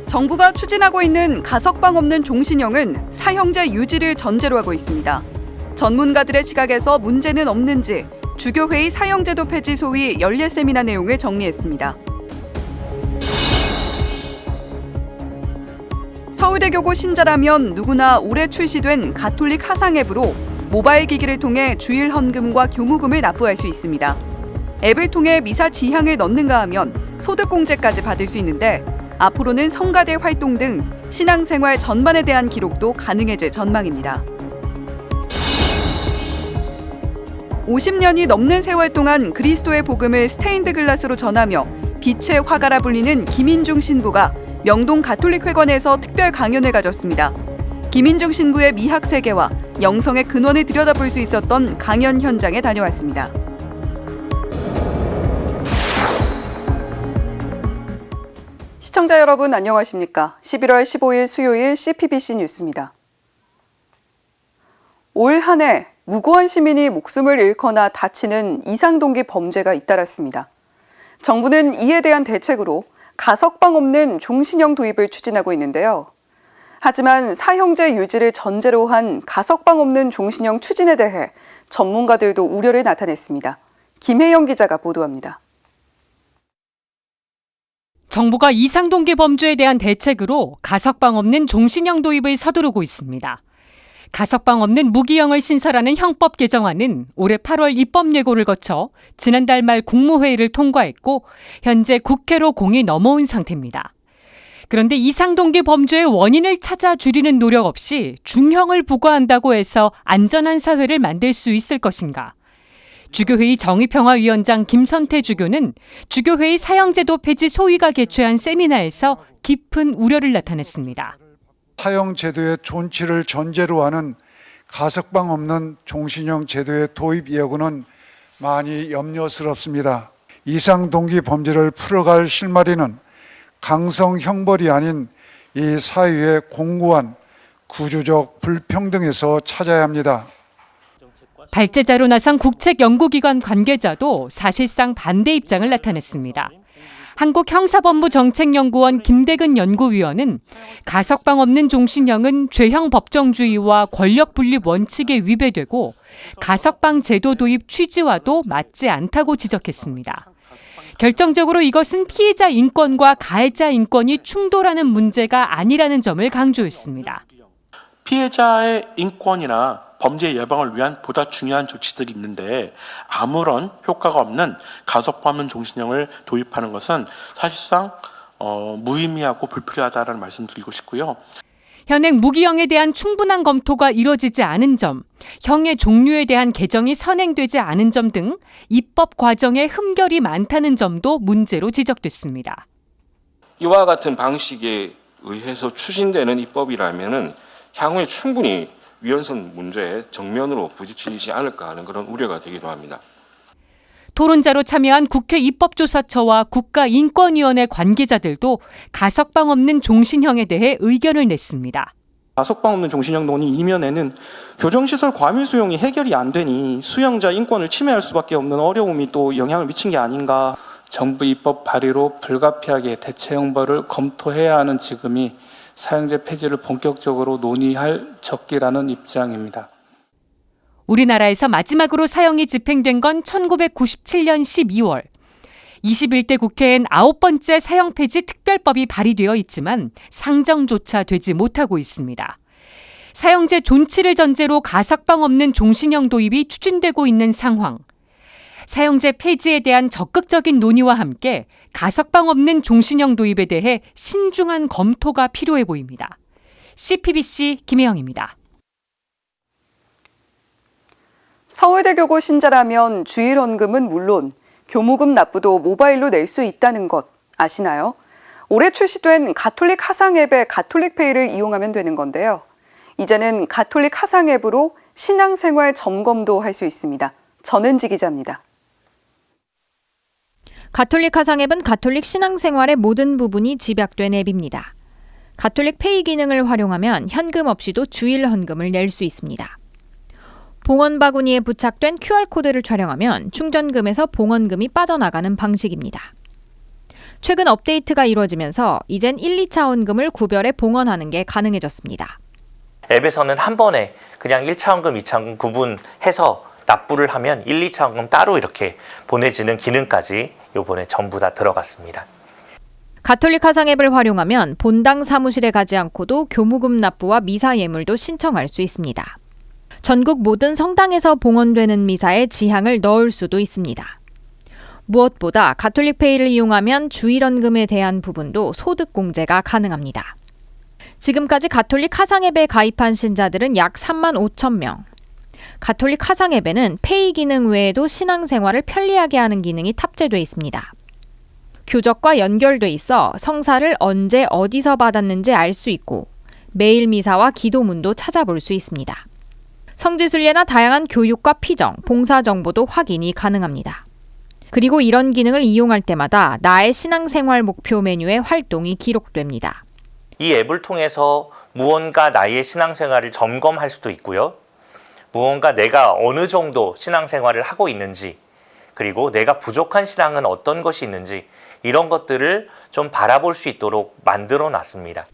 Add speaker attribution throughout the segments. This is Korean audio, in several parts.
Speaker 1: 정부가 추진하고 있는 가석방 없는 종신형은 사형제 유지를 전제로 하고 있습니다. 전문가들의 시각에서 문제는 없는지 주교회의 사형제도 폐지 소위 연례 세미나 내용을 정리했습니다. 서울대교구 신자라면 누구나 올해 출시된 가톨릭 하상 앱으로 모바일 기기를 통해 주일 헌금과 교무금을 납부할 수 있습니다. 앱을 통해 미사 지향을 넣는가 하면 소득공제까지 받을 수 있는데 앞으로는 성가대 활동 등 신앙생활 전반에 대한 기록도 가능해질 전망입니다. 50년이 넘는 세월 동안 그리스도의 복음을 스테인드 글라스로 전하며 빛의 화가라 불리는 김인중 신부가 명동 가톨릭회관에서 특별 강연을 가졌습니다. 김인중 신부의 미학 세계와 영성의 근원을 들여다볼 수 있었던 강연 현장에 다녀왔습니다. 시청자 여러분 안녕하십니까? 11월 15일 수요일 CPBC 뉴스입니다. 올 한 해 무고한 시민이 목숨을 잃거나 다치는 이상동기 범죄가 잇따랐습니다. 정부는 이에 대한 대책으로 가석방 없는 종신형 도입을 추진하고 있는데요. 하지만 사형제 유지를 전제로 한 가석방 없는 종신형 추진에 대해 전문가들도 우려를 나타냈습니다. 김혜영 기자가 보도합니다.
Speaker 2: 정부가 이상동기 범죄에 대한 대책으로 가석방 없는 종신형 도입을 서두르고 있습니다. 가석방 없는 무기형을 신설하는 형법 개정안은 올해 8월 입법 예고를 거쳐 지난달 말 국무회의를 통과했고 현재 국회로 공이 넘어온 상태입니다. 그런데 이상동기 범죄의 원인을 찾아 줄이는 노력 없이 중형을 부과한다고 해서 안전한 사회를 만들 수 있을 것인가? 주교회의 정의평화위원장 김선태 주교는 주교회의 사형제도 폐지 소위가 개최한 세미나에서 깊은 우려를 나타냈습니다.
Speaker 3: 사형제도의 존치를 전제로 하는 가석방 없는 종신형 제도의 도입 여부는 많이 염려스럽습니다. 이상동기 범죄를 풀어갈 실마리는 강성 형벌이 아닌 이 사회의 공고한 구조적 불평등에서 찾아야 합니다.
Speaker 2: 발제자로 나선 국책연구기관 관계자도 사실상 반대 입장을 나타냈습니다. 한국형사법무정책연구원 김대근 연구위원은 가석방 없는 종신형은 죄형 법정주의와 권력분립 원칙에 위배되고 가석방 제도 도입 취지와도 맞지 않다고 지적했습니다. 결정적으로 이것은 피해자 인권과 가해자 인권이 충돌하는 문제가 아니라는 점을 강조했습니다.
Speaker 4: 피해자의 인권이나 범죄 예방을 위한 보다 중요한 조치들이 있는데 아무런 효과가 없는 가석방 없는 종신형을 도입하는 것은 사실상 무의미하고 불필요하다는 말씀 드리고 싶고요.
Speaker 2: 현행 무기형에 대한 충분한 검토가 이뤄지지 않은 점, 형의 종류에 대한 개정이 선행되지 않은 점 등 입법 과정에 흠결이 많다는 점도 문제로 지적됐습니다.
Speaker 5: 이와 같은 방식에 의해서 추진되는 입법이라면은 향후에 충분히 위헌성 문제에 정면으로 부딪히지 않을까 하는 그런 우려가 되기도 합니다.
Speaker 2: 토론자로 참여한 국회 입법조사처와 국가인권위원회 관계자들도 가석방 없는 종신형에 대해 의견을 냈습니다.
Speaker 6: 가석방 없는 종신형 논의 이면에는 교정시설 과밀 수용이 해결이 안 되니 수용자 인권을 침해할 수밖에 없는 어려움이 또 영향을 미친 게 아닌가.
Speaker 7: 정부 입법 발의로 불가피하게 대체 형벌을 검토해야 하는 지금이 사형제 폐지를 본격적으로 논의할 적기라는 입장입니다.
Speaker 2: 우리나라에서 마지막으로 사형이 집행된 건 1997년 12월. 21대 국회엔 9번째 사형 폐지 특별법이 발의되어 있지만 상정조차 되지 못하고 있습니다. 사형제 존치를 전제로 가석방 없는 종신형 도입이 추진되고 있는 상황. 사형제 폐지에 대한 적극적인 논의와 함께 가석방 없는 종신형 도입에 대해 신중한 검토가 필요해 보입니다. CPBC 김혜영입니다.
Speaker 1: 서울대교구 신자라면 주일 헌금은 물론 교무금 납부도 모바일로 낼 수 있다는 것 아시나요? 올해 출시된 가톨릭 하상 앱의 가톨릭페이를 이용하면 되는 건데요. 이제는 가톨릭 하상 앱으로 신앙생활 점검도 할 수 있습니다. 전은지 기자입니다.
Speaker 8: 가톨릭 하상 앱은 가톨릭 신앙생활의 모든 부분이 집약된 앱입니다. 가톨릭 페이 기능을 활용하면 현금 없이도 주일 헌금을 낼 수 있습니다. 봉헌 바구니에 부착된 QR코드를 촬영하면 충전금에서 봉헌금이 빠져나가는 방식입니다. 최근 업데이트가 이루어지면서 이젠 1, 2차 헌금을 구별해 봉헌하는 게 가능해졌습니다.
Speaker 9: 앱에서는 한 번에 그냥 1차 헌금, 2차 헌금 구분해서 납부를 하면 1, 2차 헌금 따로 이렇게 보내지는 기능까지 이번에 전부 다 들어갔습니다.
Speaker 8: 가톨릭 화상 앱을 활용하면 본당 사무실에 가지 않고도 교무금 납부와 미사 예물도 신청할 수 있습니다. 전국 모든 성당에서 봉헌되는 미사에 지향을 넣을 수도 있습니다. 무엇보다 가톨릭페이를 이용하면 주일헌금에 대한 부분도 소득공제가 가능합니다. 지금까지 가톨릭 화상 앱에 가입한 신자들은 약 3만 5천 명. 가톨릭 화상 앱에는 페이 기능 외에도 신앙생활을 편리하게 하는 기능이 탑재돼 있습니다. 교적과 연결돼 있어 성사를 언제 어디서 받았는지 알 수 있고 매일 미사와 기도문도 찾아볼 수 있습니다. 성지순례나 다양한 교육과 피정, 봉사 정보도 확인이 가능합니다. 그리고 이런 기능을 이용할 때마다 나의 신앙생활 목표 메뉴의 활동이 기록됩니다.
Speaker 9: 이 앱을 통해서 무언가 나의 신앙생활을 점검할 수도 있고요. 무언가 내가 어느 정도 신앙생활을 하고 있는지, 그리고 내가 부족한 신앙은 어떤 것이 있는지 이런 것들을 좀 바라볼 수 있도록 만들어 놨습니다.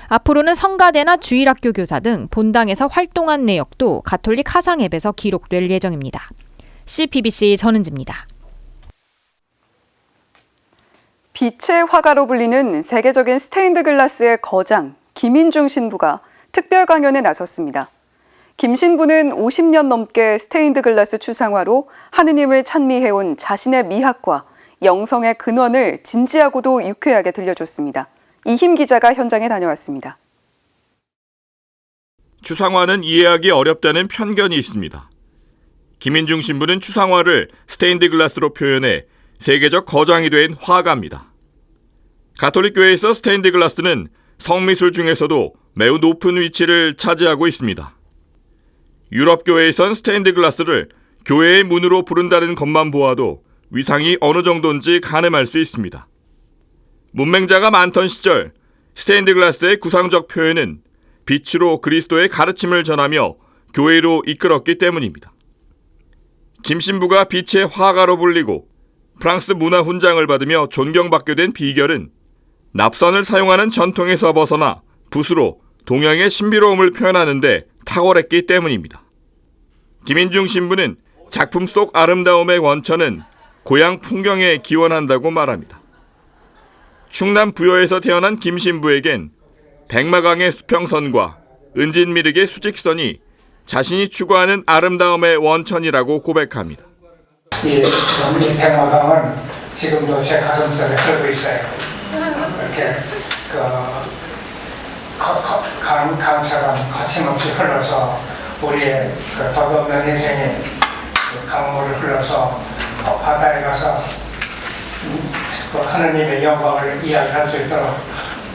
Speaker 8: 앞으로는 성가대나 주일학교 교사 등 본당에서 활동한 내역도 가톨릭 화상 앱에서 기록될 예정입니다. CPBC 전은지입니다.
Speaker 1: 빛의 화가로 불리는 세계적인 스테인드 글라스의 거장 김인중 신부가 특별 강연에 나섰습니다. 김 신부는 50년 넘게 스테인드 글라스 추상화로 하느님을 찬미해온 자신의 미학과 영성의 근원을 진지하고도 유쾌하게 들려줬습니다. 이힘 기자가 현장에 다녀왔습니다.
Speaker 10: 추상화는 이해하기 어렵다는 편견이 있습니다. 김인중 신부는 추상화를 스테인드 글라스로 표현해 세계적 거장이 된 화가입니다. 가톨릭 교회에서 스테인드 글라스는 성미술 중에서도 매우 높은 위치를 차지하고 있습니다. 유럽 교회에선 스테인드 글라스를 교회의 문으로 부른다는 것만 보아도 위상이 어느 정도인지 가늠할 수 있습니다. 문맹자가 많던 시절 스테인드 글라스의 구상적 표현은 빛으로 그리스도의 가르침을 전하며 교회로 이끌었기 때문입니다. 김 신부가 빛의 화가로 불리고 프랑스 문화 훈장을 받으며 존경받게 된 비결은 납선을 사용하는 전통에서 벗어나 붓으로 동양의 신비로움을 표현하는 데 탁월했기 때문입니다. 김인중 신부는 작품 속 아름다움의 원천은 고향 풍경에 기원한다고 말합니다. 충남 부여에서 태어난 김 신부에겐 백마강의 수평선과 은진미륵의 수직선이 자신이 추구하는 아름다움의 원천이라고 고백합니다.
Speaker 11: 이 백마강은 지금도 제 가슴속에 흐르고 있어요. 이렇게 강처럼 거침없이 흘러서 우리의 덧없는 인생의 강물을 흘러서 바다에 가서 하느님의 영광을 이야기할 수 있도록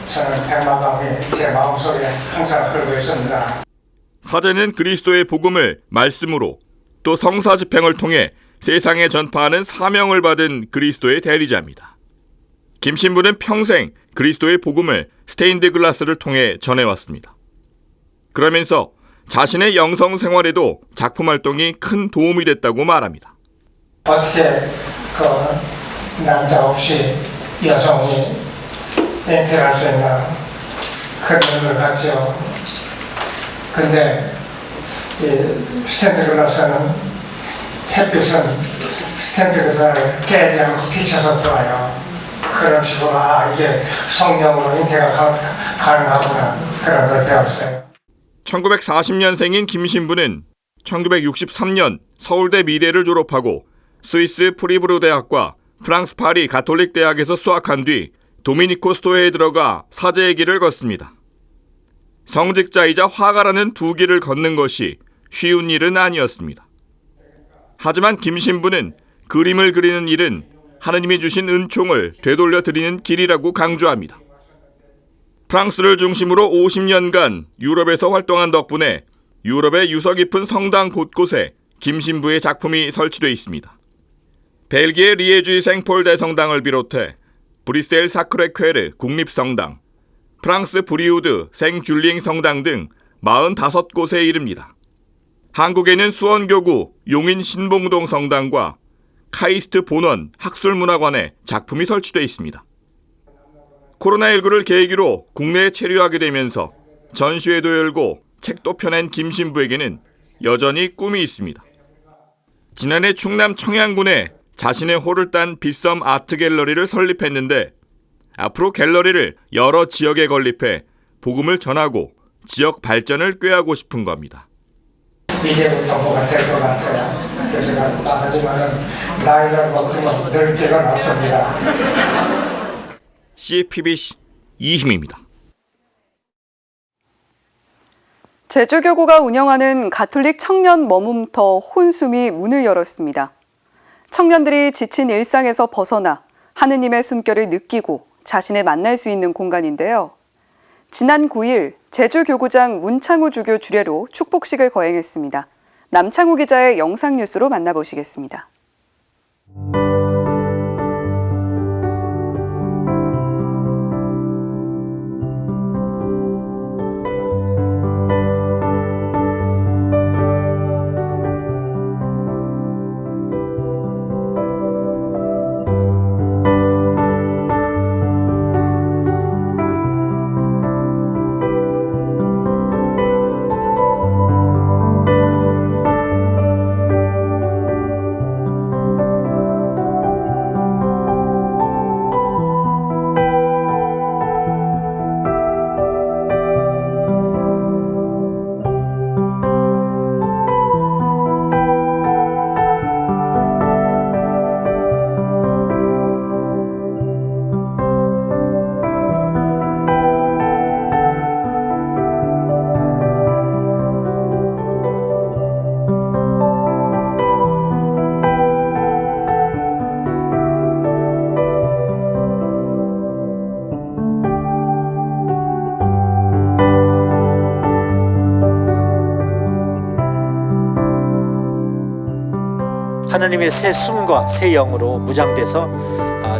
Speaker 11: 저는 백마강이 제 마음속에 항상 흐르고 있습니다.
Speaker 10: 사제는 그리스도의 복음을 말씀으로 또 성사 집행을 통해 세상에 전파하는 사명을 받은 그리스도의 대리자입니다. 김 신부는 평생 그리스도의 복음을 스테인드 글라스를 통해 전해왔습니다. 그러면서 자신의 영성 생활에도 작품 활동이 큰 도움이 됐다고 말합니다.
Speaker 11: 어떻게 남자 없이 여성이 잉태할 수 있나 그런 의미를 갖죠. 근데 이 스테인드 글라스는 햇빛은 스테인드 글라스를 깨지 않고 비춰서 들어와요. 그런 식으로 이게 성령으로 잉태가 가능하구나 그런 걸 배웠어요.
Speaker 10: 1940년생인 김 신부는 1963년 서울대 미대를 졸업하고 스위스 프리브르 대학과 프랑스 파리 가톨릭 대학에서 수학한 뒤 도미니코 스토해에 들어가 사제의 길을 걷습니다. 성직자이자 화가라는 두 길을 걷는 것이 쉬운 일은 아니었습니다. 하지만 김 신부는 그림을 그리는 일은 하느님이 주신 은총을 되돌려 드리는 길이라고 강조합니다. 프랑스를 중심으로 50년간 유럽에서 활동한 덕분에 유럽의 유서 깊은 성당 곳곳에 김 신부의 작품이 설치되어 있습니다. 벨기에 리에주 생폴 대성당을 비롯해 브뤼셀 사크레퀘르 국립성당, 프랑스 브리우드 생줄링 성당 등 45곳에 이릅니다. 한국에는 수원교구 용인 신봉동 성당과 카이스트 본원 학술문화관에 작품이 설치되어 있습니다. 코로나19를 계기로 국내에 체류하게 되면서 전시회도 열고 책도 펴낸 김 신부에게는 여전히 꿈이 있습니다. 지난해 충남 청양군에 자신의 홀을 딴 빗섬 아트 갤러리를 설립했는데 앞으로 갤러리를 여러 지역에 건립해 복음을 전하고 지역 발전을 꾀하고 싶은 겁니다.
Speaker 11: 이제부터 뭐가 될 것 같아요. 그래서 제가 말하지만은 나이를 먹으면 늙지가 않습니다.
Speaker 10: CPBC 이희미입니다.
Speaker 1: 제주교구가 운영하는 가톨릭 청년 머문터 혼숨이 문을 열었습니다. 청년들이 지친 일상에서 벗어나 하느님의 숨결을 느끼고 자신을 만날 수 있는 공간인데요. 지난 9일 제주교구장 문창우 주교 주례로 축복식을 거행했습니다. 남창우 기자의 영상 뉴스로 만나보시겠습니다.
Speaker 12: 하나님의 새 숨과 새 영으로 무장돼서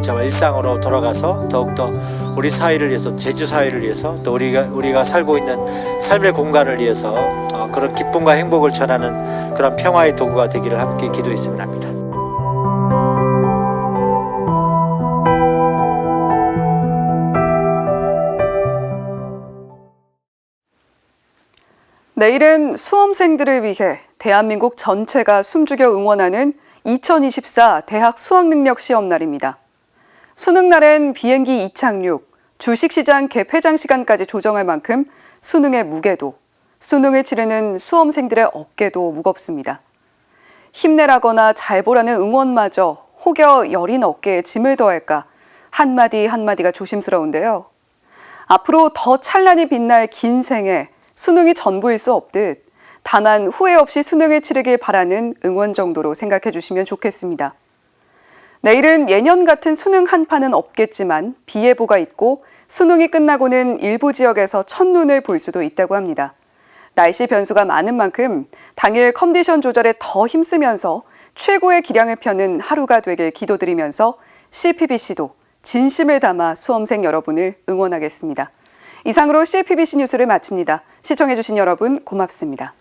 Speaker 12: 정말 일상으로 돌아가서 더욱더 우리 사회를 위해서, 제주 사회를 위해서, 또 우리가 살고 있는 삶의 공간을 위해서 그런 기쁨과 행복을 전하는 그런 평화의 도구가 되기를 함께 기도했으면 합니다.
Speaker 1: 내일은 수험생들을 위해 대한민국 전체가 숨죽여 응원하는 2024 대학 수학능력시험 날입니다. 수능날엔 비행기 이착륙, 주식시장 개폐장 시간까지 조정할 만큼 수능의 무게도, 수능을 치르는 수험생들의 어깨도 무겁습니다. 힘내라거나 잘 보라는 응원마저 혹여 여린 어깨에 짐을 더할까 한마디 한마디가 조심스러운데요. 앞으로 더 찬란히 빛날 긴 생에 수능이 전부일 수 없듯 다만 후회 없이 수능을 치르길 바라는 응원 정도로 생각해 주시면 좋겠습니다. 내일은 예년 같은 수능 한파는 없겠지만 비 예보가 있고 수능이 끝나고는 일부 지역에서 첫눈을 볼 수도 있다고 합니다. 날씨 변수가 많은 만큼 당일 컨디션 조절에 더 힘쓰면서 최고의 기량을 펴는 하루가 되길 기도드리면서 CPBC도 진심을 담아 수험생 여러분을 응원하겠습니다. 이상으로 CPBC 뉴스를 마칩니다. 시청해주신 여러분 고맙습니다.